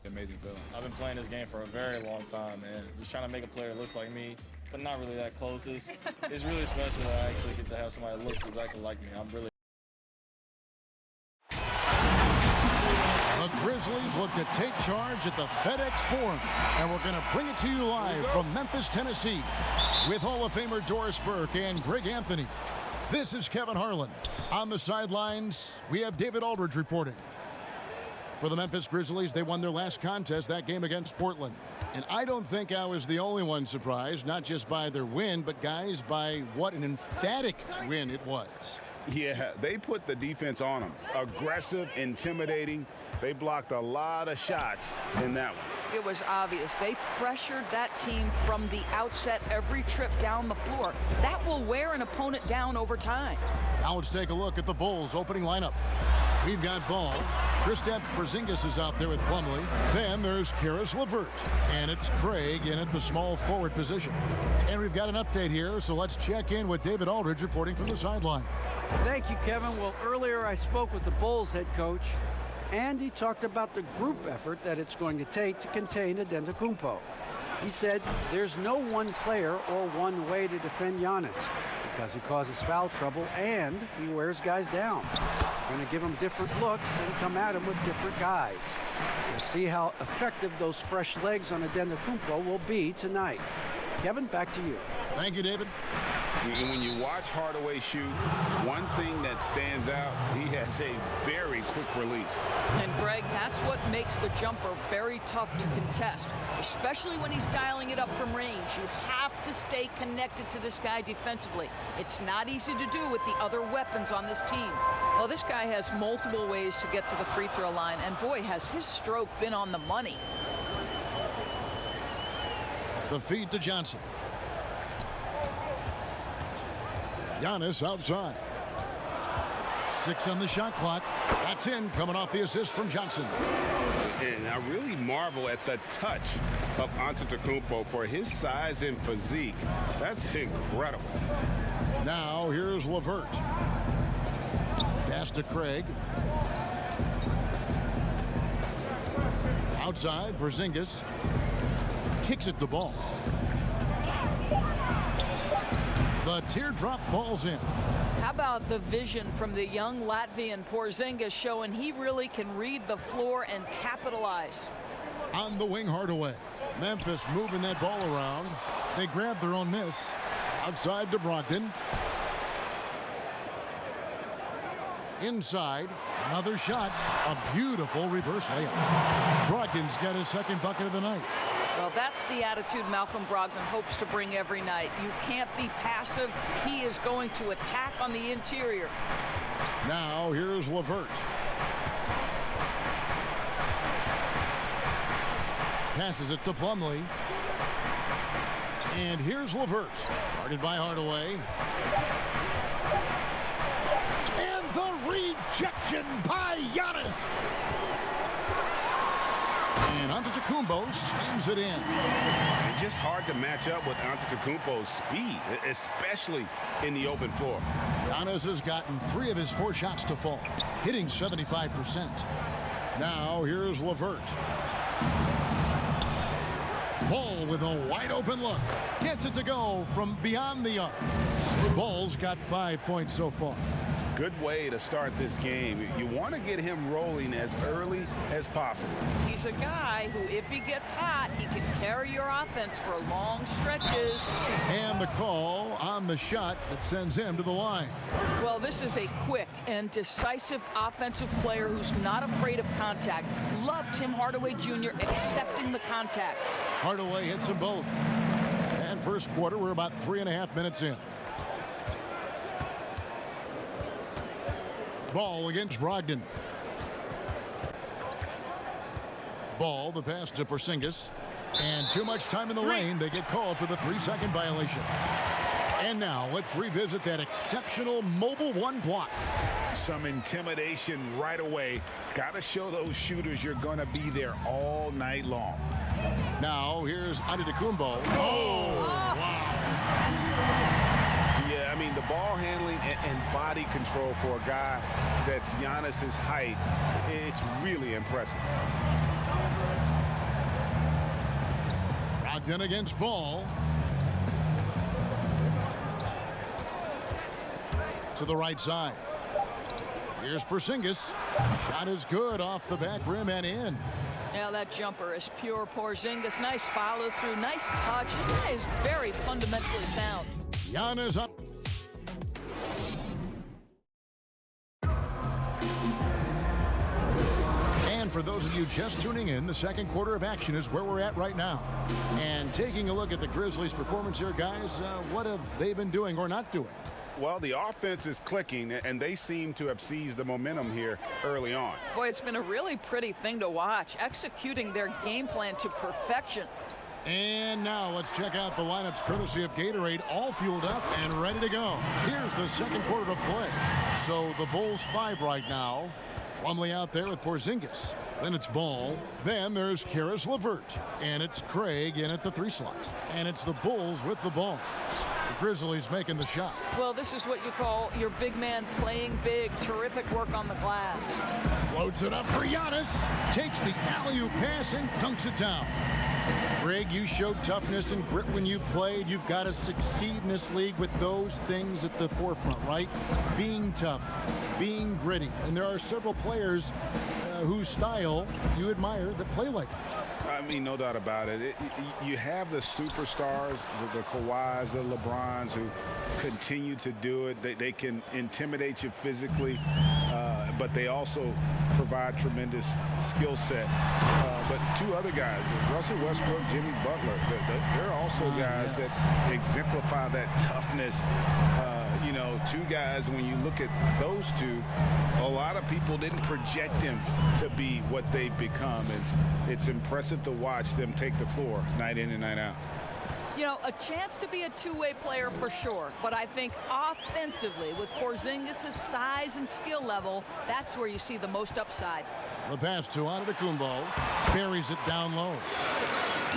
Amazing feeling. I've been playing this game for a very long time, and just trying to make a player that looks like me, but not really that close. It's really special that I actually get to have somebody that looks exactly like me. I'm really. The Grizzlies look to take charge at the FedEx Forum, and we're going to bring it to you live from Memphis, Tennessee, with Hall of Famer Doris Burke and Greg Anthony. This is Kevin Harlan. On the sidelines, we have David Aldridge reporting. For the Memphis Grizzlies, they won their last contest, that game against Portland. And I don't think I was the only one surprised, not just by their win, but guys, by what an emphatic win it was. Yeah, they put the defense on them. Aggressive, intimidating. They blocked a lot of shots in that one. It was obvious. They pressured that team from the outset every trip down the floor. That will wear an opponent down over time. Now let's take a look at the Bulls' opening lineup. We've got Ball. Kristaps Porzingis is out there with Plumlee. Then there's Caris LeVert. And it's Craig in at the small forward position. And we've got an update here, so let's check in with David Aldridge reporting from the sideline. Thank you, Kevin. Well, earlier I spoke with the Bulls head coach, and he talked about the group effort that it's going to take to contain Antetokounmpo. He said there's no one player or one way to defend Giannis because he causes foul trouble and he wears guys down. We're going to give him different looks and come at him with different guys. We'll see how effective those fresh legs on Antetokounmpo will be tonight. Kevin, back to you. Thank you, David. And when you watch Hardaway shoot, one thing that stands out, he has a very quick release. And Greg, that's what makes the jumper very tough to contest, especially when he's dialing it up from range. You have to stay connected to this guy defensively. It's not easy to do with the other weapons on this team. Well, this guy has multiple ways to get to the free throw line, and boy, has his stroke been on the money. The feed to Johnson. Giannis outside. 6 on the shot clock. That's in, coming off the assist from Johnson. And I really marvel at the touch of Antetokounmpo for his size and physique. That's incredible. Now here's LeVert. Pass to Craig. Outside, Porzingis kicks it to Ball. The teardrop falls in. How about the vision from the young Latvian Porzingis showing he really can read the floor and capitalize. On the wing, Hardaway. Memphis moving that ball around. They grab their own miss. Outside to Brogdon. Inside, another shot. A beautiful reverse layup. Brogdon's got his second bucket of the night. Well, that's the attitude Malcolm Brogdon hopes to bring every night. You can't be passive. He is going to attack on the interior. Now here's LeVert. Passes it to Plumlee. And here's LeVert. Guarded by Hardaway. And the rejection by Giannis. And Antetokounmpo slams it in. It's just hard to match up with Antetokounmpo's speed, especially in the open floor. Giannis has gotten 3 of his 4 shots to fall, hitting 75%. Now here's LeVert. Ball with a wide open look. Gets it to go from beyond the arc. Ball's got 5 points so far. Good way to start this game. You want to get him rolling as early as possible. He's a guy who, if he gets hot, he can carry your offense for long stretches. And the call on the shot that sends him to the line. Well, this is a quick and decisive offensive player who's not afraid of contact. Love Tim Hardaway Jr. accepting the contact. Hardaway hits them both. And first quarter, we're about 3.5 minutes in. Ball against Brogdon. Ball, the pass to Porzingis. And too much time in the lane. They get called for the 3-second violation. And now let's revisit that exceptional mobile 1 block. Some intimidation right away. Got to show those shooters you're going to be there all night long. Now here's Antetokounmpo. Oh, wow. Yeah, I mean, the ball handling and body control for a guy that's Giannis's height, it's really impressive. Brogdon against Ball. To the right side. Here's Porzingis. Shot is good off the back rim and in. Yeah, that jumper is pure Porzingis. Nice follow through, nice touch. This guy is very fundamentally sound. Giannis up. And for those of you just tuning in, the second quarter of action is where we're at right now. And taking a look at the Grizzlies' performance here, guys, what have they been doing or not doing? Well, the offense is clicking, and they seem to have seized the momentum here early on. Boy, it's been a really pretty thing to watch, executing their game plan to perfection. And now let's check out the lineups courtesy of Gatorade, all fueled up and ready to go. Here's the second quarter of play. So the Bulls 5 right now. Plumlee out there with Porzingis. Then it's Ball. Then there's Karis LeVert. And it's Craig in at the 3 slot. And it's the Bulls with the ball. The Grizzlies making the shot. Well, this is what you call your big man playing big. Terrific work on the glass. Floats it up for Giannis. Takes the alley-oop pass and dunks it down. Greg, you showed toughness and grit when you played. You've got to succeed in this league with those things at the forefront, right? Being tough, being gritty. And there are several players whose style you admire that play like that. I mean, no doubt about it. You have the superstars, the Kawhis, the LeBrons, who continue to do it. They can intimidate you physically, but they also provide tremendous skill set. But two other guys, Russell Westbrook, Jimmy Butler, they're also guys that exemplify that toughness. You know, two guys, when you look at those two, a lot of people didn't project them to be what they've become. And it's impressive to watch them take the floor night in and night out. You know, a chance to be a two-way player for sure, but I think offensively, with Porzingis' size and skill level, that's where you see the most upside. The pass to Antetokounmpo. Buries it down low.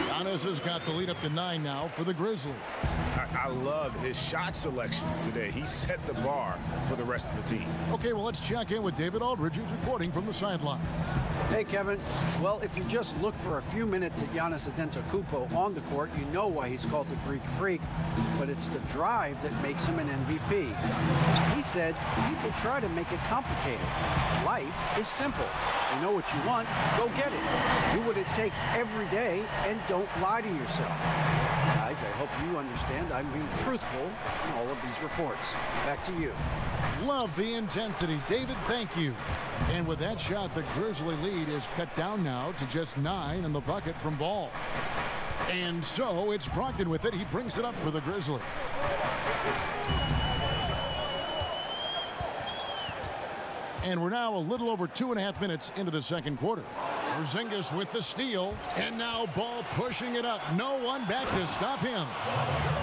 Giannis has got the lead up to 9 now for the Grizzlies. I love his shot selection today. He set the bar for the rest of the team. Okay, well, let's check in with David Aldridge, who's reporting from the sideline. Hey, Kevin. Well, if you just look for a few minutes at Giannis Antetokounmpo on the court, you know why he's called the Greek Freak. But it's the drive that makes him an MVP. He said, people try to make it complicated. Life is simple. You know what you want, go get it. Do what it takes every day and don't lie to yourself. Guys, I hope you understand I'm being truthful in all of these reports. Back to you. Love the intensity. David, thank you. And with that shot, the Grizzly lead is cut down now to just 9 in the bucket from Ball. And so it's Brogdon with it. He brings it up for the Grizzlies. And we're now a little over 2.5 minutes into the second quarter. Porzingis with the steal, and now Ball pushing it up. No one back to stop him.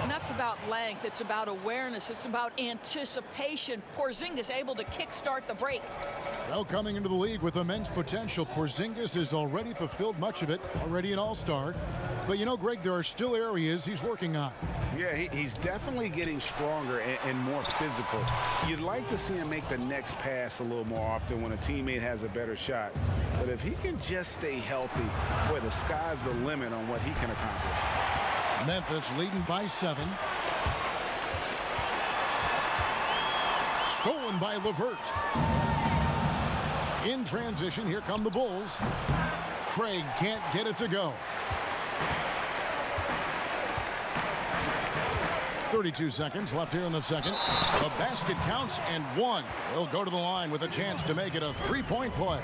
And that's about length. It's about awareness. It's about anticipation. Porzingis able to kickstart the break. Well, coming into the league with immense potential, Porzingis has already fulfilled much of it, already an all-star. But you know, Greg, there are still areas he's working on. Yeah, he's definitely getting stronger and more physical. You'd like to see him make the next pass a little more often when a teammate has a better shot. But if he can just stay healthy, boy, the sky's the limit on what he can accomplish. Memphis leading by 7. Stolen by LeVert. In transition, here come the Bulls. Craig can't get it to go. 32 seconds left here in the second. The basket counts and 1. They'll go to the line with a chance to make it a 3-point play.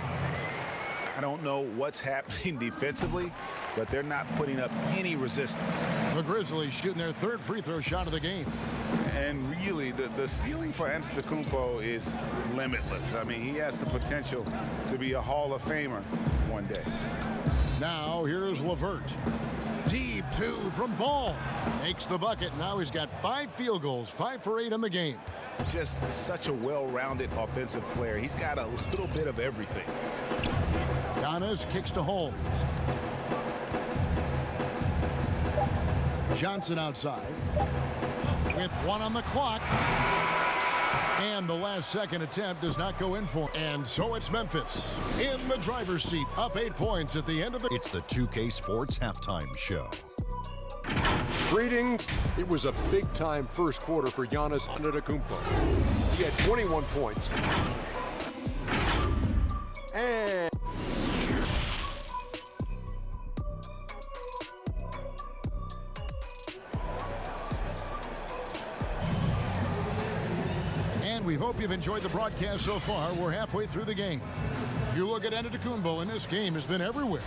I don't know what's happening defensively, but they're not putting up any resistance. The Grizzlies shooting their 3rd free throw shot of the game. And really, the ceiling for Antetokounmpo is limitless. I mean, he has the potential to be a Hall of Famer one day. Now here's LeVert. Deep 2 from Ball. Makes the bucket. Now he's got 5 field goals, 5 for 8 in the game. Just such a well-rounded offensive player. He's got a little bit of everything. Giannis kicks to Holmes. Johnson outside. With 1 on the clock. And the last second attempt does not go in for him. And so it's Memphis in the driver's seat, up 8 points at the end of the... It's the 2K Sports Halftime Show. Greetings. It was a big-time first quarter for Giannis Antetokounmpo. He had 21 points. And we hope you've enjoyed the broadcast so far. We're halfway through the game. You look at Antetokounmpo, and this game has been everywhere.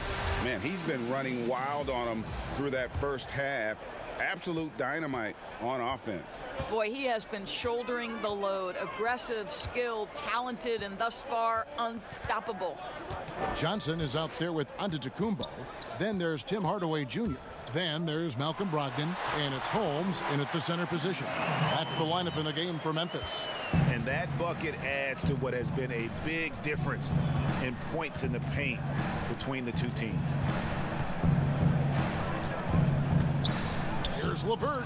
Man, he's been running wild on them through that first half. Absolute dynamite on offense. Boy, he has been shouldering the load. Aggressive, skilled, talented, and thus far unstoppable. Johnson is out there with Antetokounmpo. Then there's Tim Hardaway Jr. Then there's Malcolm Brogdon, and it's Holmes in at the center position. That's the lineup in the game for Memphis. And that bucket adds to what has been a big difference in points in the paint between the two teams. Here's LeVert.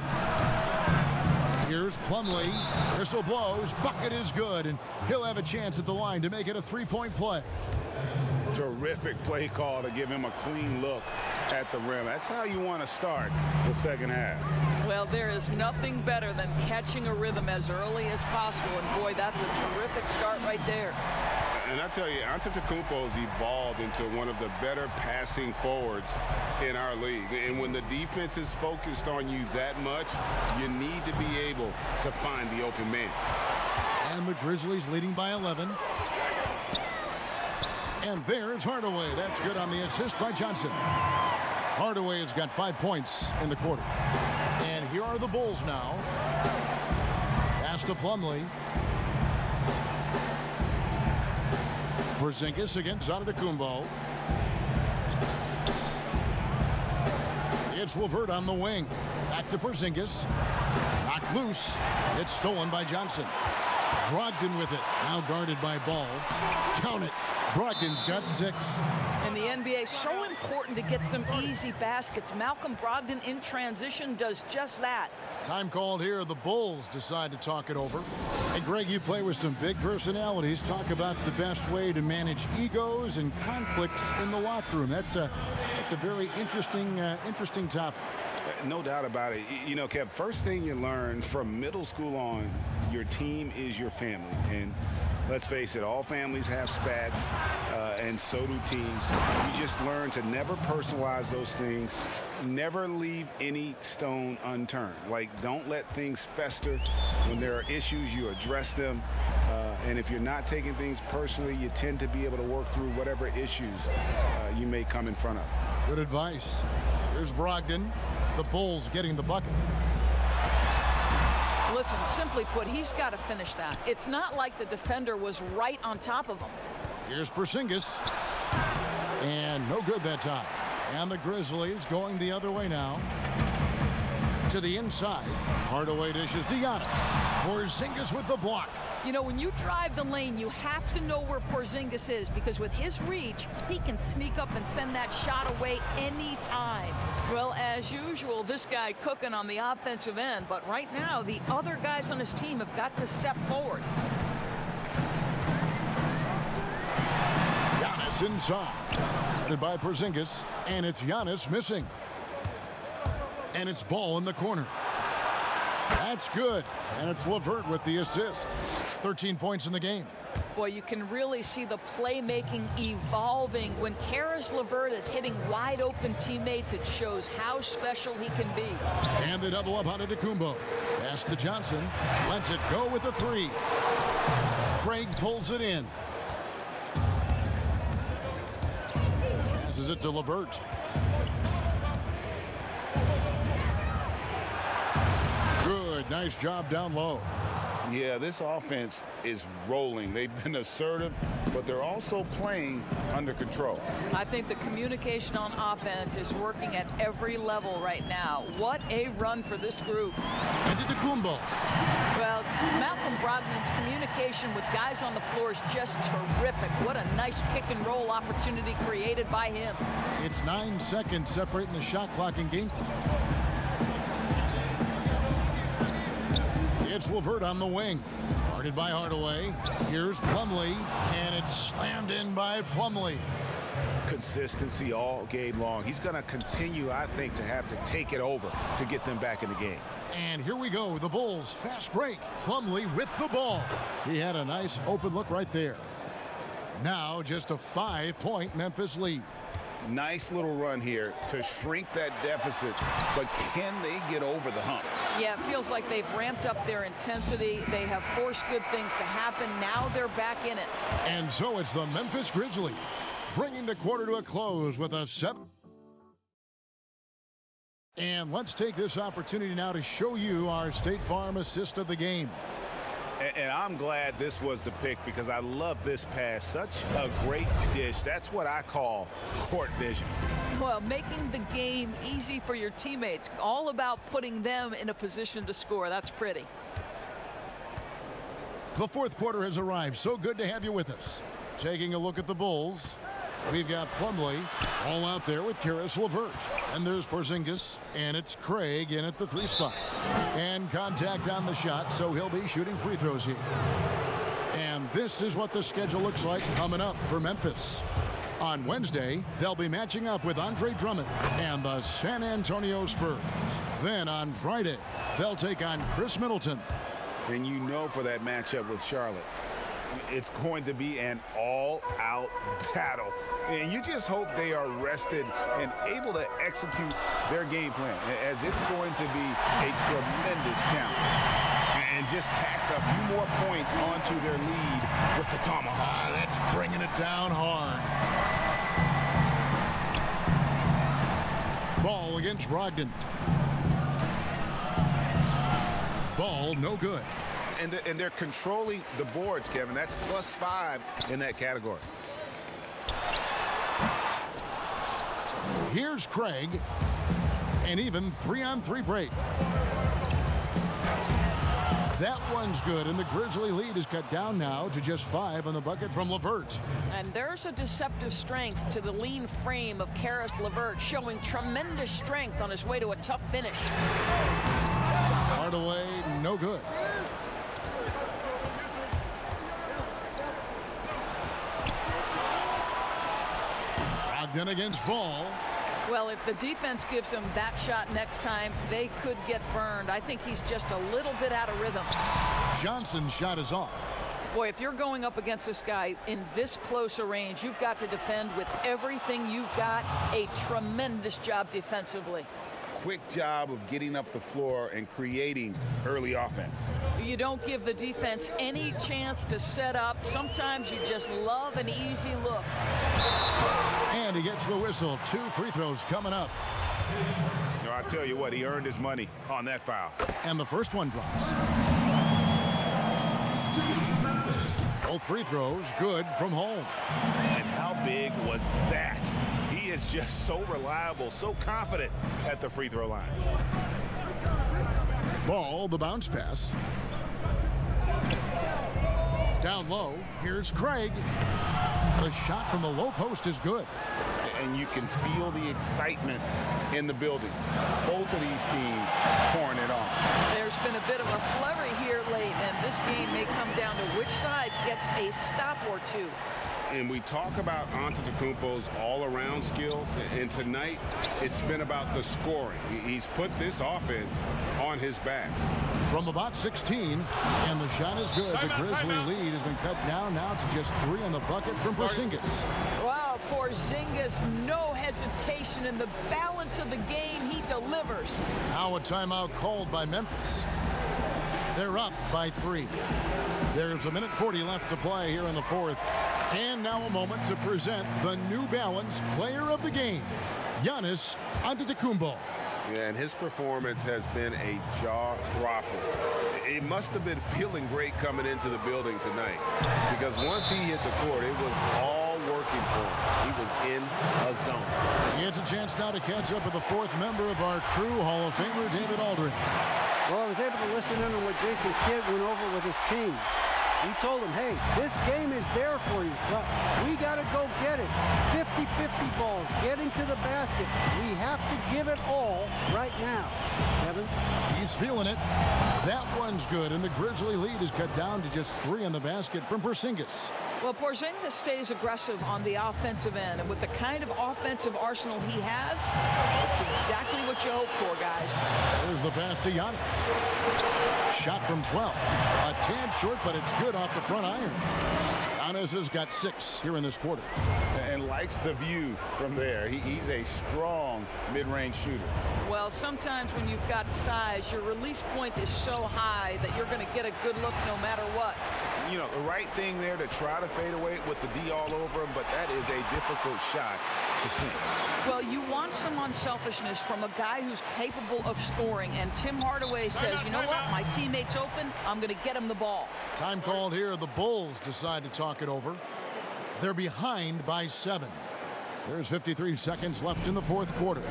Here's Plumlee. Whistle blows. Bucket is good, and he'll have a chance at the line to make it a three-point play. Terrific play call to give him a clean look at the rim. That's how you want to start the second half. Well, there is nothing better than catching a rhythm as early as possible, and boy, that's a terrific start right there. And I tell you, Antetokounmpo's evolved into one of the better passing forwards in our league. And when the defense is focused on you that much, you need to be able to find the open man. And the Grizzlies leading by 11. And there's Hardaway. That's good on the assist by Johnson. Hardaway has got 5 points in the quarter. And here are the Bulls now. Pass to Plumlee. Porzingis against Antetokounmpo. It's LeVert on the wing. Back to Porzingis. Knocked loose. It's stolen by Johnson. Brogdon with it. Now guarded by Ball. Count it. Brogdon's got 6. In the NBA, so important to get some easy baskets. Malcolm Brogdon in transition does just that. Time called here. The Bulls decide to talk it over. Hey, Greg, you play with some big personalities. Talk about the best way to manage egos and conflicts in the locker room. That's a very interesting topic. No doubt about it. You know, Kev, first thing you learn from middle school on, your team is your family. And let's face it, all families have spats, and so do teams. You just learn to never personalize those things, never leave any stone unturned. Like, don't let things fester. When there are issues, you address them. And if you're not taking things personally, you tend to be able to work through whatever issues you may come in front of. Good advice. Here's Brogdon. The Bulls getting the bucket. Listen, simply put, he's got to finish that. It's not like the defender was right on top of him. Here's Porzingis. And no good that time. And the Grizzlies going the other way now. To the inside. Hardaway dishes to Giannis. Porzingis with the block. You know, when you drive the lane, you have to know where Porzingis is, because with his reach, he can sneak up and send that shot away anytime. Well, as usual, this guy cooking on the offensive end, but right now, the other guys on his team have got to step forward. Giannis inside. Headed by Porzingis, and it's Giannis missing. And it's Ball in the corner. That's good. And it's LeVert with the assist. 13 points in the game. Boy, you can really see the playmaking evolving. When Karis LeVert is hitting wide open teammates, it shows how special he can be. And they double up on Antetokounmpo. Pass to Johnson. Lets it go with a 3. Craig pulls it in. Passes it to LeVert. Good. Nice job down low. Yeah, this offense is rolling. They've been assertive, but they're also playing under control. I think the communication on offense is working at every level right now. What a run for this group. Antetokounmpo. Well, Malcolm Brogdon's communication with guys on the floor is just terrific. What a nice pick and roll opportunity created by him. It's 9 seconds separating the shot clock and game clock. It's LeVert on the wing. Guarded by Hardaway. Here's Plumlee, and it's slammed in by Plumlee. consistency all game long. He's going to continue, I think, to have to take it over to get them back in the game. And here we go. The Bulls fast break. Plumlee with the ball. He had a nice open look right there. Now just a 5-point Memphis lead. Nice little run here to shrink that deficit, but can they get over the hump? Yeah, it feels like they've ramped up their intensity. They have forced good things to happen. Now they're back in it. And so it's the Memphis Grizzlies bringing the quarter to a close with a 7. And let's take this opportunity now to show you our State Farm assist of the game. And I'm glad this was the pick because I love this pass. Such a great dish. That's what I call court vision. Well, making the game easy for your teammates. All about putting them in a position to score. That's pretty. The fourth quarter has arrived. So good to have you with us. Taking a look at the Bulls. We've got Plumlee all out there with Karis LeVert. And there's Porzingis. And it's Craig in at the 3 spot. And contact on the shot, so he'll be shooting free throws here. And this is what the schedule looks like coming up for Memphis. On Wednesday, they'll be matching up with Andre Drummond and the San Antonio Spurs. Then on Friday, they'll take on Chris Middleton. And you know for that matchup with Charlotte, it's going to be an all-out battle. And you just hope they are rested and able to execute their game plan, as it's going to be a tremendous challenge. And just tacks a few more points onto their lead with the tomahawk. That's bringing it down hard. Ball against Brogdon. Ball no good. And they're controlling the boards, Kevin. That's +5 in that category. Here's Craig. An even 3-on-3 break. That one's good, and the Grizzly lead is cut down now to just 5 on the bucket from LeVert. And there's a deceptive strength to the lean frame of Karis LeVert, showing tremendous strength on his way to a tough finish. Hardaway, no good. Brogdon against Ball. Well, if the defense gives him that shot next time, they could get burned. I think he's just a little bit out of rhythm. Johnson's shot is off. Boy, if you're going up against this guy in this close a range, you've got to defend with everything you've got. A tremendous job defensively. Quick job of getting up the floor and creating early offense. You don't give the defense any chance to set up. Sometimes you just love an easy look. And he gets the whistle. 2 free throws coming up. No, I tell you what, he earned his money on that foul. And the first one drops. Both free throws good from home. And how big was that? He is just so reliable, so confident at the free throw line. Ball, the bounce pass. Down low, here's Craig. The shot from the low post is good. And you can feel the excitement in the building. Both of these teams pouring it on. There's been a bit of a flurry here late, and this game may come down to which side gets a stop or two. And we talk about Antetokounmpo's all-around skills, and tonight it's been about the scoring. He's put this offense on his back. From about 16, and the shot is good. The Grizzly lead has been cut down now to just 3 on the bucket from Porzingis. Wow, Porzingis, no hesitation in the balance of the game. He delivers. Now a timeout called by Memphis. They're up by 3. There's 1:40 left to play here in the fourth. And now a moment to present the New Balance Player of the Game, Giannis Antetokounmpo. Yeah, and his performance has been a jaw-dropper. It must have been feeling great coming into the building tonight, because once he hit the court, it was all working for him. He was in a zone. He gets a chance now to catch up with the 4th member of our crew, Hall of Famer David Aldridge. Well, I was able to listen in on what Jason Kidd went over with his team. He told him, hey, this game is there for you, but we got to go get it. 50-50 balls, getting to the basket. We have to give it all right now. Kevin? He's feeling it. That one's good, and the Grizzly lead is cut down to just 3 in the basket from Porzingis. Well, Porzingis stays aggressive on the offensive end, and with the kind of offensive arsenal he has, it's exactly what you hope for, guys. There's the pass to Giannis. Shot from 12. A tad short, but it's good off the front iron. Giannis has got 6 here in this quarter. And likes the view from there. He's a strong mid-range shooter. Well, sometimes when you've got size, your release point is so high that you're going to get a good look no matter what. You know, the right thing there to try to fade away with the D all over him, but that is a difficult shot to see. Well, you want some unselfishness from a guy who's capable of scoring, and Tim Hardaway says, you know what, my teammate's open, I'm going to get him the ball. Time called here. The Bulls decide to talk it over. They're behind by 7. There's 53 seconds left in the fourth quarter.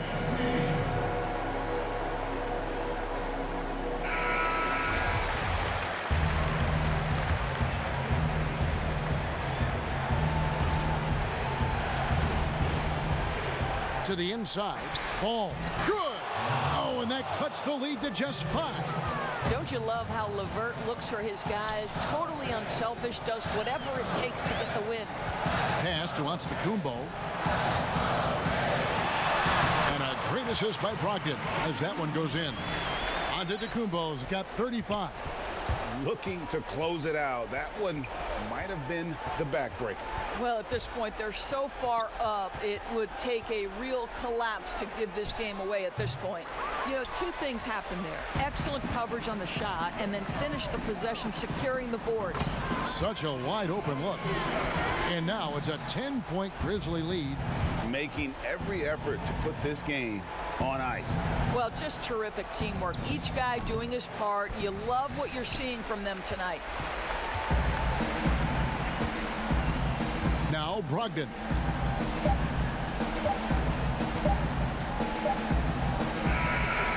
To the inside. Ball. Good. Oh, and that cuts the lead to just 5. Don't you love how LeVert looks for his guys? Totally unselfish, does whatever it takes to get the win. Pass to Antetokounmpo. And a great assist by Brogdon as that one goes in. Antetokounmpo's got 35. Looking to close it out. That one might have been the backbreaker. Well, at this point, they're so far up, it would take a real collapse to give this game away at this point. You know, 2 things happen there. Excellent coverage on the shot, and then finish the possession securing the boards. Such a wide open look. And now it's a 10-point Grizzly lead. Making every effort to put this game on ice. Well, just terrific teamwork. Each guy doing his part. You love what you're seeing from them tonight. Now Brogdon.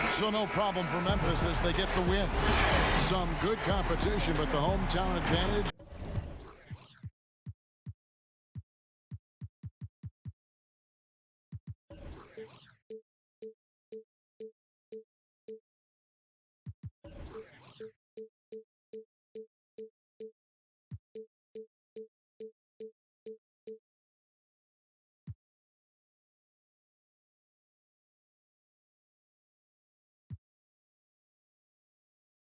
So no problem for Memphis as they get the win. Some good competition, but the hometown advantage